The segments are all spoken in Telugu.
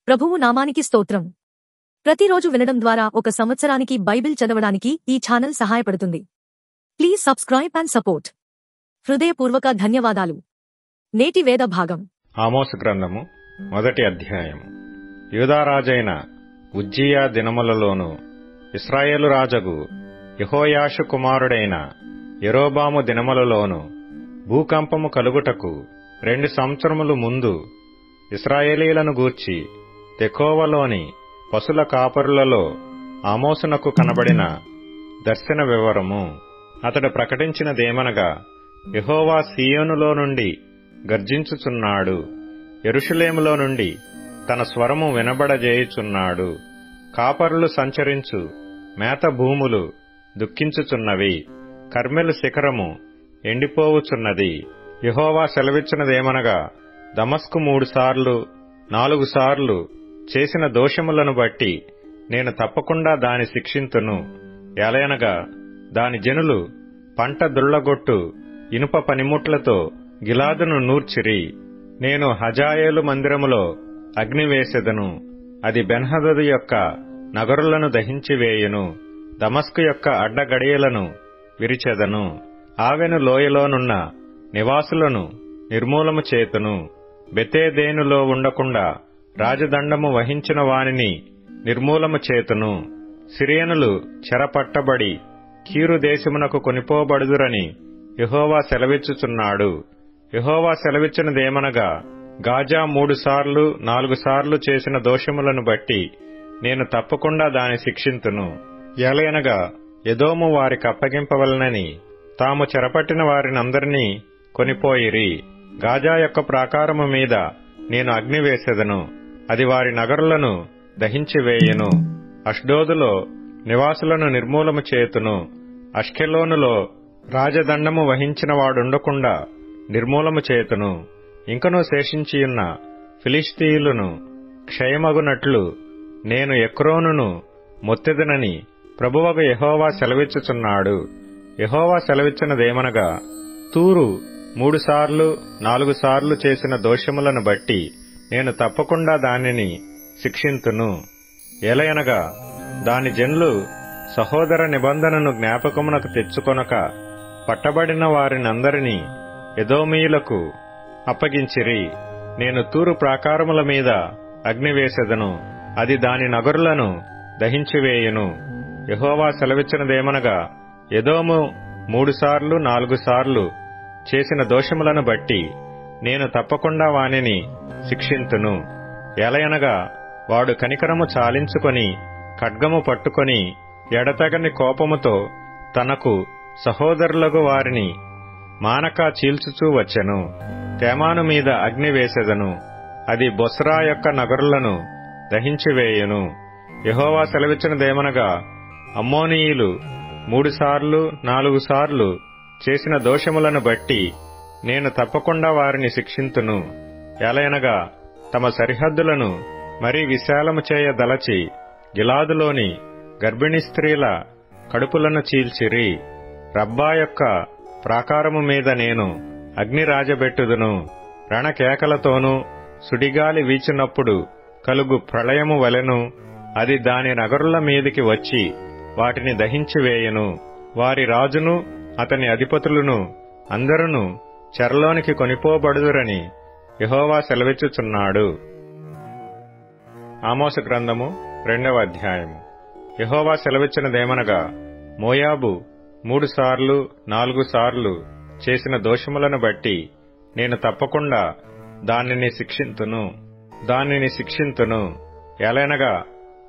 ప్రభువు నామానికి స్తోత్రం. ప్రతిరోజు వినడం ద్వారా ఒక సంవత్సరానికి బైబిల్ చదవడానికి ఈ ఛానల్ సహాయపడుతుంది. Please subscribe and support. హృదయపూర్వక ధన్యవాదాలు. నేటి వేద భాగం ఆమోసు గ్రంథము 1వ అధ్యాయము. యూదారాజైన ఉజ్జియా దినములలోను ఇశ్రాయేలు రాజగు యెహోయాషు కుమారుడైన యెరోబాము దినములలోను భూకంపము కలుగుటకు 2 సంవత్సరములు ముందు ఇశ్రాయేలీలను గూర్చి తెకోవలోని పశుల కాపరులలో ఆమోసునకు కనబడిన దర్శన వివరము. అతడు ప్రకటించినదేమనగా, యెహోవా సీయోనులో నుండి గర్జించుచున్నాడు, యెరూషలేములో నుండి తన స్వరము వినబడజేయుచున్నాడు. కాపరులు సంచరించు మేత భూములు దుఃఖించుచున్నవి, కర్మెలు శిఖరము ఎండిపోవుచున్నది. యెహోవా సెలవిచ్చినదేమనగా, దమస్కు 3 సార్లు 4 సార్లు చేసిన దోషములను బట్టి నేను తప్పకుండా దాని శిక్షింతును. ఎలయనగా దాని జనులు పంట దుళ్లగొట్టు ఇనుప పనిముట్లతో గిలాదును నూర్చిరి. నేను హజాయేలు మందిరములో అగ్ని వేసెదను, అది బెన్హదదు యొక్క నగరులను దహించివేయును. దమస్కు యొక్క అడ్డగడియలను విరిచెదను, ఆవెను లోయలోనున్న నివాసులను నిర్మూలము చేతును. బెతేదేనులో ఉండకుండా రాజదండము వహించిన వానిని నిర్మూలము చేతును. సిరియనులు చెరపట్టబడి కీరు దేశమునకు కొనిపోబడుదురని యెహోవా సెలవిచ్చుచున్నాడు. యెహోవా సెలవిచ్చినదేమనగా, గాజా 3 సార్లు 4 సార్లు చేసిన దోషములను బట్టి నేను తప్పకుండా దాని శిక్షింతును. ఎలయనగా ఎదోము వారికి అప్పగింపవలనని తాము చెరపట్టిన వారినందరినీ కొనిపోయిరి. గాజా యొక్క ప్రాకారము మీద నేను అగ్ని వేసెదను, అది వారి నగరులను దహించివేయును. అష్డోదులో నివాసులను నిర్మూలము చేతును. అష్కెలోనులో రాజదండము వహించిన వాడుండకుండా నిర్మూలము చేతును. ఇంకనూ శేషించియున్న ఫిలిష్తీయులను క్షయమగునట్లు నేను ఎక్రోనును మొత్తెదనని ప్రభువగు యెహోవా సెలవిచ్చుచున్నాడు. యెహోవా సెలవిచ్చినదేమనగా, తూరు 3 సార్లు 4 సార్లు చేసిన దోషములను బట్టి నేను తప్పకుండా దానిని శిక్షింతును. ఎలయనగా దాని జనులు సహోదర నిబంధనను జ్ఞాపకమునకు తెచ్చుకొనక పట్టబడిన వారినందరినీ ఎదోమీయులకు అప్పగించిరి. నేను తూరు ప్రాకారముల మీద అగ్ని వేసెదను, అది దాని నగరులను దహించివేయును. యెహోవా సెలవిచ్చినదేమనగా, ఎదోము 3 సార్లు 4 సార్లు చేసిన దోషములను బట్టి నేను తప్పకుండా వానిని శిక్షింతును. ఎలయనగా వాడు కనికరము చాలించుకొని ఖడ్గము పట్టుకొని ఎడతెగని కోపముతో తనకు సహోదరులగు వారిని మానక చీల్చుచూ వచ్చెను. తేమాను మీద అగ్ని వేసెదను, అది బొస్రా యొక్క నగరులను దహించివేయును. యెహోవా సెలవిచ్చినదేమనగా, అమ్మోనీయులు 3 సార్లు 4 సార్లు చేసిన దోషములను బట్టి నేను తప్పకుండా వారిని శిక్షింతును. ఎలయనగా తమ సరిహద్దులను మరీ విశాలము చేయదలచి గిలాదులోని గర్భిణీ స్త్రీల కడుపులను చీల్చిరి. రబ్బా యొక్క ప్రాకారము మీద నేను అగ్ని రాజబెట్టుదును. రణకేకలతోనూ సుడిగాలి వీచినప్పుడు కలుగు ప్రళయము వలెను అది దాని నగరుల మీదికి వచ్చి వాటిని దహించివేయును. వారి రాజును అతని అధిపతులను అందరును చెరలోనికి కొనిపోబడుదురని యెహోవా సెలవిచ్చుచున్నాడు. ఆమోసు గ్రంథము 2వ అధ్యాయము. యెహోవా సెలవిచ్చినదేమనగా, మోయాబు 3 సార్లు 4 సార్లు చేసిన దోషములను బట్టి నేను తప్పకుండా దానిని శిక్షింతును. ఎలయనగా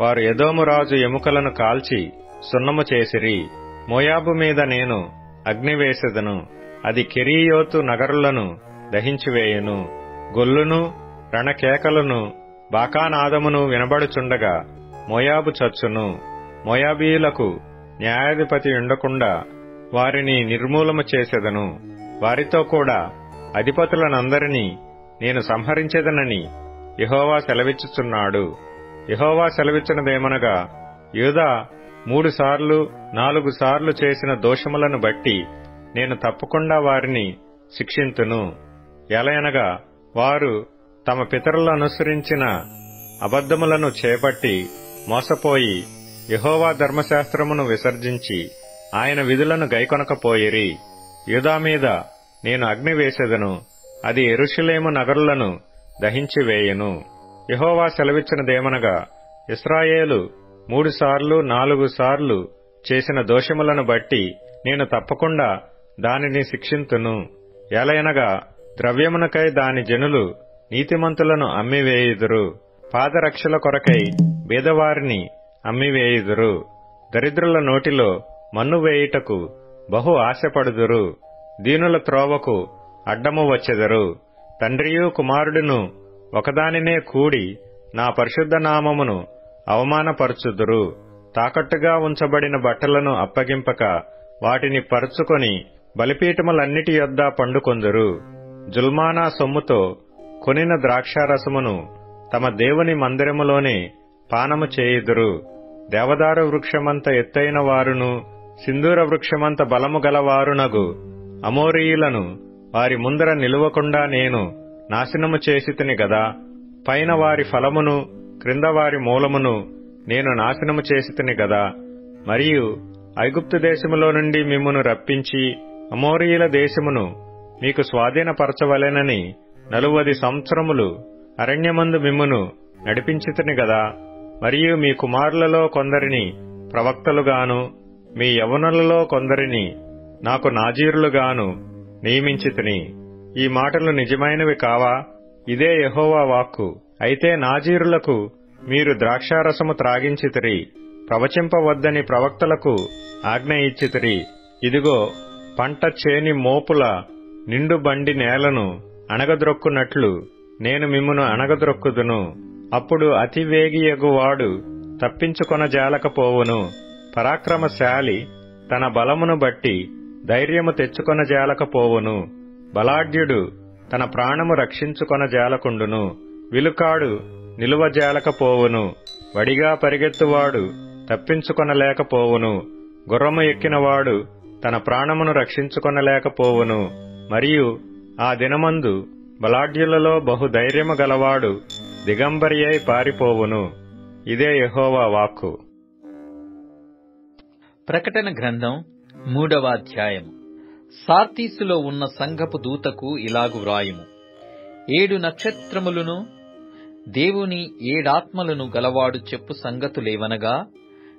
వారు ఎదోము రాజు ఎముకలను కాల్చి సున్నము చేసిరి. మోయాబు మీద నేను అగ్ని వేసెదను, అది కెరీయోతు నగరులను దహించివేయును. గొల్లును రణకేకలను బాకానాదమును వినబడుచుండగా మోయాబు చచ్చును. మోయాబీయులకు న్యాయాధిపతి ఉండకుండా వారిని నిర్మూలము చేసెదను. వారితో కూడా అధిపతులనందరినీ నేను సంహరించెదనని యెహోవా సెలవిచ్చుచున్నాడు. యెహోవా సెలవిచ్చినదేమనగా, యూదా 3 సార్లు 4 సార్లు చేసిన దోషములను బట్టి నేను తప్పకుండా వారిని శిక్షింతును. ఎలయనగా వారు తమ పితరులు అనుసరించిన అబద్ధములను చేపట్టి మోసపోయి యెహోవా ధర్మశాస్త్రమును విసర్జించి ఆయన విధులను గైకొనకపోయిరి. యూదా మీద నేను అగ్ని వేసెదను, అది యెరూషలేము నగరులను దహించివేయును. యెహోవా సెలవిచ్చినదేమనగా, ఇశ్రాయేలు 3 సార్లు 4 సార్లు చేసిన దోషములను బట్టి నేను తప్పకుండా దానిని శిక్షింతును. ఎలయనగా ద్రవ్యమునకై దాని జనులు నీతిమంతులను అమ్మివేయుదురు, పాదరక్షల కొరకై బీదవారిని అమ్మివేయుదురు. దరిద్రుల నోటిలో మన్ను వేయుటకు బహు ఆశపడుదురు, దీనుల త్రోవకు అడ్డము వచ్చెదరు. తండ్రియు కుమారుడును ఒకదానినే కూడి నా పరిశుద్ధ నామమును అవమానపరచుదురు. తాకట్టుగా ఉంచబడిన బట్టలను అప్పగింపక వాటిని పరుచుకొని బలిపీఠములన్నిటి యొద్ద పండుకొందురు. జుల్మానా సొమ్ముతో కొనిన ద్రాక్షారసమును తమ దేవుని మందిరములోనే పానము చేయుదురు. దేవదారు వృక్షమంత ఎత్తైన వారును సింధూర వృక్షమంత బలము గలవారునగు అమోరీయులను వారి ముందర నిలువకుండా నేను నాశనము చేసితిని గదా. పైన వారి ఫలమును క్రింద వారి మూలమును నేను నాశనము చేసితిని గదా. మరియు ఐగుప్తు దేశములో నుండి మిమ్మును రప్పించి అమోరీయుల దేశమును మీకు స్వాధీనపరచవలెనని 40 సంవత్సరములు అరణ్యమందు మిమ్మును నడిపించితిని గదా. మరియు మీ కుమారులలో కొందరిని ప్రవక్తలుగాను మీ యవ్వనులలో కొందరిని నాకు నాజీరులుగాను నియమించితిని. ఈ మాటలు నిజమైనవి కావా? ఇదే యెహోవా వాక్కు. అయితే నాజీరులకు మీరు ద్రాక్షారసము త్రాగించితిరి, ప్రవచింపవద్దని ప్రవక్తలకు ఆజ్ఞ ఇచ్చితిరి. ఇదిగో, పంట చేని మోపుల నిండు బండి నేలను అణగద్రొక్కునట్లు నేను మిమ్మును అణగద్రొక్కుదును. అప్పుడు అతివేగియగువాడు తప్పించుకొనజాలకపోవును, పరాక్రమశాలి తన బలమును బట్టి ధైర్యము తెచ్చుకొనజాలకపోవును. బలాఢ్యుడు తన ప్రాణము రక్షించుకొనజాలకుండును, విలుకాడు నిలువజాలకపోవును. వడిగా పరిగెత్తువాడు తప్పించుకొనలేకపోవును, గుర్రము ఎక్కినవాడు తన ప్రాణమును రక్షించుకొనలేకపోవును. మరియు ఆ దినమందు బలాఢ్యులలో బహుధైర్యము గలవాడు దిగంబరి అయి పారిపోవును. ఇదే యెహోవా వాక్కు. ప్రకటన గ్రంథం 3వ అధ్యాయము. సార్దీసులో ఉన్న సంఘపు దూతకు ఇలాగు వ్రాయుము. 7 నక్షత్రములను దేవుని 7 ఆత్మలను గలవాడు చెప్పు సంగతులేవనగా,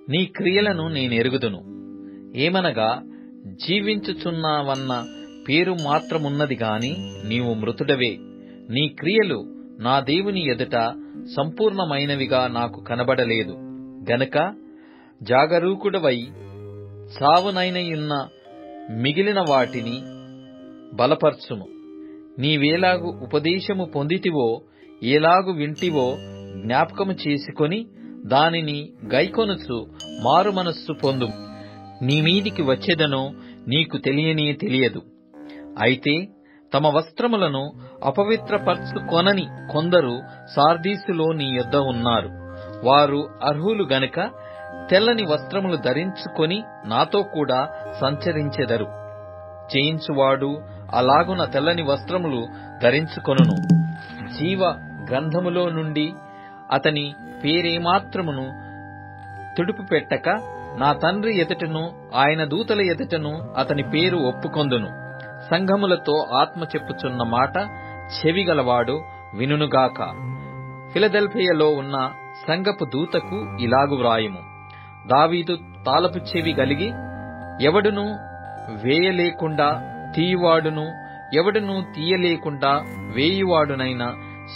నీ క్రియలను నేనెరుగుదును. ఏమనగా, జీవించుచున్నావన్న పేరు మాత్రమున్నది గాని నీవు మృతుడవే. నీ క్రియలు నా దేవుని ఎదుట సంపూర్ణమైనవిగా నాకు కనబడలేదు గనక జాగరూకుడవై చావునైనయున్న మిగిలిన వాటిని బలపర్చుము. నీవేలాగు ఉపదేశము పొందితివో, ఏలాగు వింటివో జ్ఞాపకము చేసుకొని దానిని గైకొనుచు మారు మనస్సు పొందు. నీ మీదికి వచ్చేదనో నీకు తెలియదు. అయితే తమ వస్త్రములను అపవిత్రపరచుకొనని కొందరు సార్దీసులో నీ యొద్ద ఉన్నారు. వారు అర్హులు గనుక తెల్లని వస్త్రములు ధరించుకొని నాతో కూడా సంచరించెదరు. జయించువాడు అలాగున తెల్లని వస్త్రములు ధరించుకొనును. జీవ గ్రంథములో నుండి అతని పేరేమాత్రమును తుడుపు పెట్టక నా తండ్రి ఎదుటను ఆయన దూతల ఎదుటను అతని పేరు ఒప్పుకొందును. సంఘములతో ఆత్మ చెప్పుచున్న మాట చెవిగలవాడు వినుగాక. ఫిలదెల్ఫియలో ఉన్న సంఘపు దూతకు ఇలాగు వ్రాయుము. దావీదు తాళపు చెవి గలిగి ఎవడును వేయలేకుండా తీయువాడును ఎవడును తీయలేకుండా వేయువాడునైన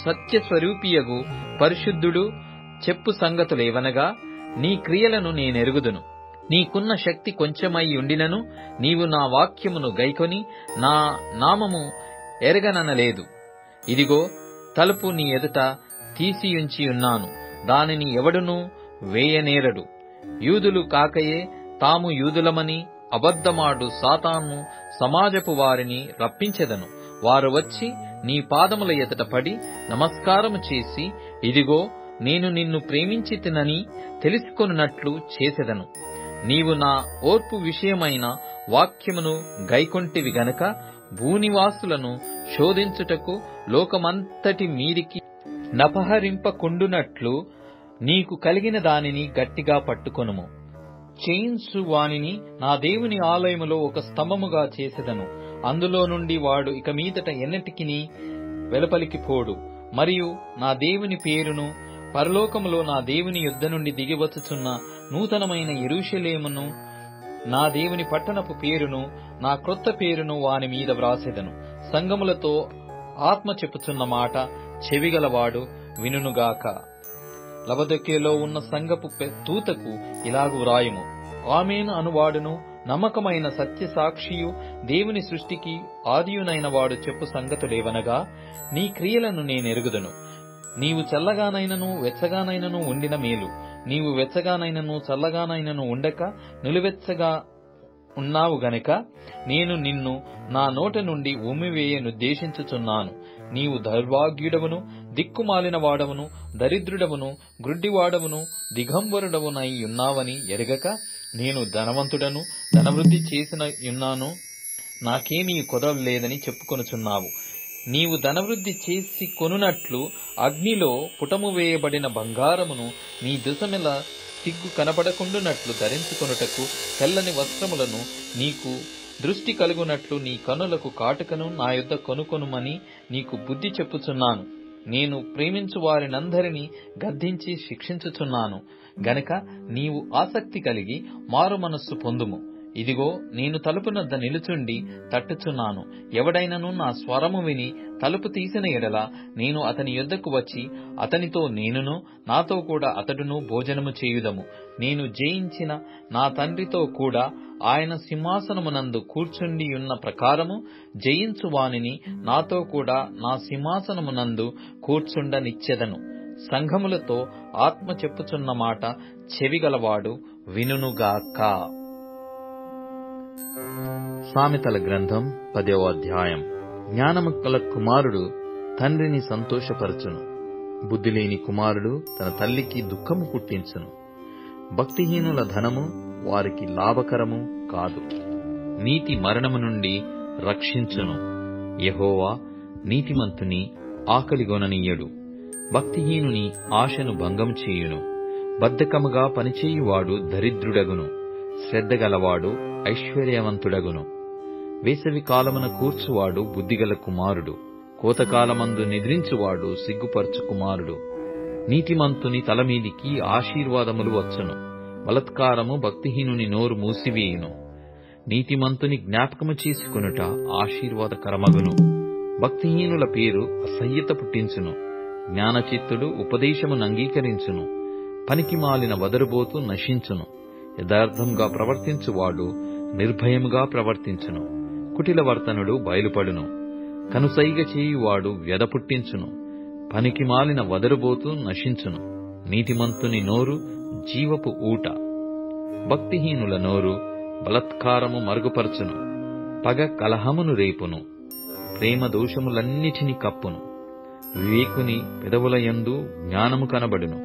సత్యస్వరూపియగు పరిశుద్ధుడు చెప్పు సంగతులేవనగా, నీ క్రియలను నేనెరుగుదును. నీకున్న శక్తి కొంచెమై ఉండినను నీవు నా వాక్యమును గైకొని నా నామము ఎరగననలేదు. ఇదిగో, తలుపు నీ ఎదుట తీసియుంచి ఉన్నాను, దానిని ఎవడునూ వేయనేరడు. యూదులు కాకయే తాము యూదులమని అబద్ధమాడు సాతాను సమాజపు వారిని రప్పించెదను. వారు వచ్చి నీ పాదముల ఎదుట పడి నమస్కారము చేసి, ఇదిగో నేను నిన్ను ప్రేమించితినని తెలుసుకొనున్నట్లు చేసెదను. నీవు నా ఓర్పు విషయమైన వాక్యమును గైకొంటివి గనక భూనివాసులను శోధించుటకు లోకమంతటి మీదికి నపహరింపకుండునట్లు నీకు కలిగిన దానిని గట్టిగా పట్టుకొనుము. చేయించు వానిని నా దేవుని ఆలయములో ఒక స్తంభముగా చేసెదను. అందులో నుండి వాడు ఇక మీదట ఎన్నటికిని వెలుపలికి పోడు. మరియు నా దేవుని పేరును, పరలోకములో నా దేవుని యుద్ధ నుండి దిగివచ్చుచున్న నూతనమైన యెరూషలేమును, నా దేవుని పట్టణపు పేరును, నా క్రొత్త పేరును వాని మీద వ్రాసెదను. సంఘములతో ఆత్మ చెప్పుచున్న మాట చెవిగలవాడు వినుగాక. లవొదికయలో ఉన్న సంఘపు దూతకు ఇలాగు వ్రాయుము. ఆమేన్ అనువాడును, నమ్మకమైన సత్యసాక్షియు, దేవుని సృష్టికి ఆదియునైన వాడు చెప్పు సంగతులేవనగా, నీ క్రియలను నేనెరుగుదును. నీవు చల్లగానైనను వెచ్చగానైనను ఉండిన మేలు. నీవు వెచ్చగానైనను చల్లగానైనను ఉండక నిలువెచ్చగా ఉన్నావు గనుక నేను నిన్ను నా నోట నుండి ఉమ్మివేయనుద్దేశించుచున్నాను. నీవు దౌర్భాగ్యుడవును, దిక్కుమాలిన వాడవును, దరిద్రుడవును, గ్రుడ్డివాడవును, దిగంబరుడవునై ఉన్నావని ఎరగక, నేను ధనవంతుడను, ధనవృద్ధి చేసిన ఉన్నాను, నాకేమీ కొదవ లేదని చెప్పుకొనుచున్నావు. నీవు ధనవృద్ధి చేసి కొనున్నట్లు అగ్నిలో పుటము వేయబడిన బంగారమును నీ దుసమెల సిగ్గు కనపడకుండునట్లు ధరించుకొనుటకు తెల్లని వస్త్రములను, నీకు దృష్టి కలుగునట్లు నీ కనులకు కాటుకను నా యొద్ద కొనుకొనుమని నీకు బుద్ధి చెప్పుచున్నాను. నేను ప్రేమించు వారినందరినీ గద్దించి శిక్షించుచున్నాను గనక నీవు ఆసక్తి కలిగి మారు మనస్సు పొందుము. ఇదిగో, నేను తలుపునొద్ద నిలుచుండి తట్టుచున్నాను. ఎవడైనను నా స్వరము విని తలుపు తీసిన ఎడల నేను అతని యొద్దకు వచ్చి అతనితో నేనును, నాతో కూడా అతడును భోజనము చేయుదము. నేను జయించిన నా తండ్రితో కూడా ఆయన సింహాసనమునందు కూర్చుండియున్న ప్రకారము జయించు వానిని నాతో కూడా నా సింహాసనమునందు కూర్చుండనిచ్చెదను. సంఘములతో ఆత్మ చెప్పుచున్న మాట చెవిగలవాడు వినుగాక. సామెతల గ్రంథం 10వ అధ్యాయం. జ్ఞానము గల కుమారుడు తండ్రిని సంతోషపరచును, బుద్ధిలేని కుమారుడు తన తల్లికి దుఃఖము పుట్టించును. భక్తిహీనుల ధనము వారికి లాభకరము కాదు, నీతి మరణము నుండి రక్షించును. యెహోవా నీతిమంతుని ఆకలిగొననీయడు, భక్తిహీనుని ఆశను భంగం చేయును. బద్ధకముగా పనిచేయువాడు దరిద్రుడగును, శ్రద్ధగలవాడు ఐశ్వర్యవంతుడగును. వేసవి కాలమున కూర్చువాడు బుద్ధిగల కుమారుడు, కోతకాలమందు నిద్రించువాడు సిగ్గుపరచు కుమారుడు. నీతిమంతుని తలమీదికి ఆశీర్వాదములు వచ్చును, బలత్కారము భక్తిహీనుని నోరు మూసివేయును. నీతిమంతుని జ్ఞాపకము చేసుకొనుట ఆశీర్వాదకరమగును, భక్తిహీనుల పేరు అసహ్యత పుట్టించును. జ్ఞానచిత్తుడు ఉపదేశమును అంగీకరించును, పనికి మాలిన వదరుబోతు నశించును. యథార్థంగా ప్రవర్తించువాడు నిర్భయముగా ప్రవర్తించును, కుటిల వర్తనుడు బయలుపడును. కనుసైగ చేయువాడు వ్యధ పుట్టించును, పనికి మాలిన వదరుబోతు నశించును. నీతిమంతుని నోరు జీవపు ఊట, భక్తిహీనుల నోరు బలత్కారము మరుగుపరచును. పగ కలహమును రేపును, ప్రేమ దోషములన్నిటినీ కప్పును. వివేకుని పెదవులయందు జ్ఞానము కనబడును,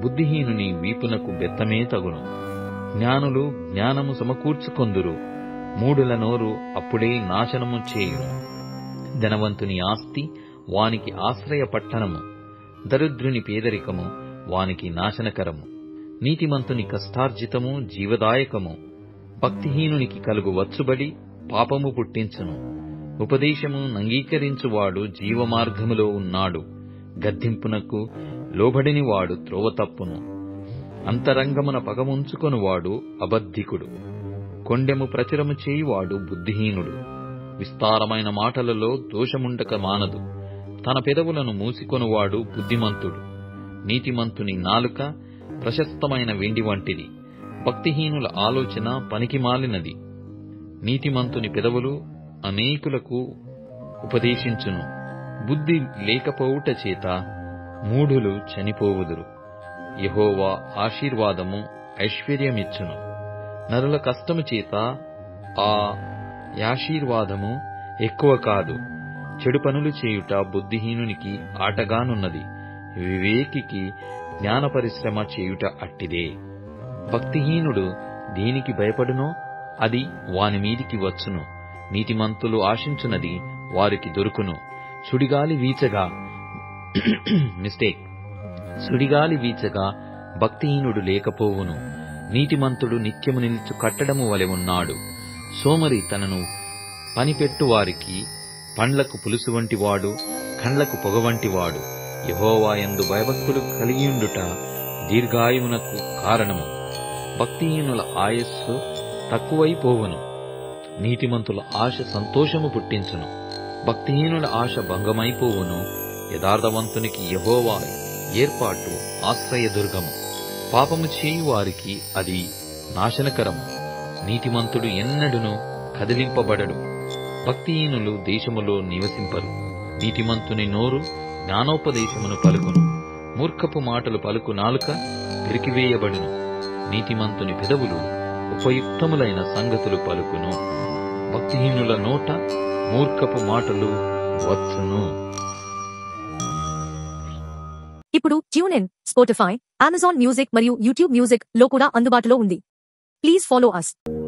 బుద్ధిహీనుని వీపునకు బెత్తమే తగును. జ్ఞానులు జ్ఞానము సమకూర్చుకొందురు, మూఢుల నోరు అప్పుడే నాశనము చేయును. ధనవంతుని ఆస్తి వానికి ఆశ్రయ పట్టణము, దరిద్రుని పేదరికము వానికి నాశనకరము. నీతిమంతుని కష్టార్జితము జీవదాయకము, భక్తిహీనునికి కలుగు వచ్చుబడి పాపము పుట్టించును. ఉపదేశము అంగీకరించువాడు జీవమార్గములో ఉన్నాడు, గద్దింపునకు లోబడినివాడు త్రోవ తప్పును. అంతరంగమున పగముంచుకొనువాడు అబద్ధికుడు, కొండెము ప్రచురము చేయువాడు బుద్ధిహీనుడు. విస్తారమైన మాటలలో దోషముండక మానదు, తన పెదవులను మూసికొనువాడు బుద్ధిమంతుడు. నీతిమంతుని నాలుక ప్రశస్తమైన వెండి వంటిది, భక్తిహీనుల ఆలోచన పనికిమాలినది. నీతిమంతుని పెదవులు అనేకులకు ఉపదేశించును, బుద్ధి లేకపోవుట చేత మూఢులు చనిపోవుదురు. యెహోవా ఆశీర్వాదము ఐశ్వర్యమిచ్చును, నరుల కష్టము చేత ఆ ఆశీర్వాదము ఎక్కువ కాదు. చెడు పనులు చేయుట బుద్ధిహీనునికి ఆటగానున్నది, వివేకికి జ్ఞాన పరిశ్రమ చేయుట అట్టిదే. భక్తిహీనుడు దేనికి భయపడునో అది వాని మీదికి వచ్చును, నీతిమంతులు ఆశించున్నది వారికి దొరుకును. సుడిగాలి వీచగా మిస్టేక్. సుడిగాలి వీచగా భక్తిహీనుడు లేకపోవును. నీతిమంతుడు నిత్యము నిలుచు కట్టడము వలె ఉన్నాడు. సోమరి తనను పనిపెట్టువారికి పండ్లకు పులుసు వంటివాడు, కండ్లకు పొగ వంటివాడు. యెహోవా యందు భయభక్తులు కలిగియుండుట దీర్ఘాయువునకు కారణము. భక్తిహీనుల ఆయస్సు తక్కువైపోవును. నీతిమంతుల ఆశ సంతోషము పుట్టించును. భక్తిహీనుల ఆశ భంగమైపోవును. యథార్థవంతునికి యెహోవా ఏర్పాటు ఆశ్రయదుర్గము. పాపము చేయు వారికి అది నాశనకరము. నీతిమంతుడు ఎన్నడును కదిలింపబడడు. భక్తిహీనులు దేశములో నివసింపరు. నీతిమంతుని నోరు జ్ఞానోపదేశమును పలుకును. మూర్ఖపు మాటలు పలుకు నాలుక పెరికివేయబడును. నీతిమంతుని పెదవులు ఉపయుక్తములైన సంగతులు పలుకును. భక్తిహీనుల నోట మూర్ఖపు మాటలు వచ్చును. ఇప్పుడు tune in, Spotify, Amazon music మరియు యూట్యూబ్ మ్యూజిక్ లో కూడా అందుబాటులో ఉంది. Please follow us.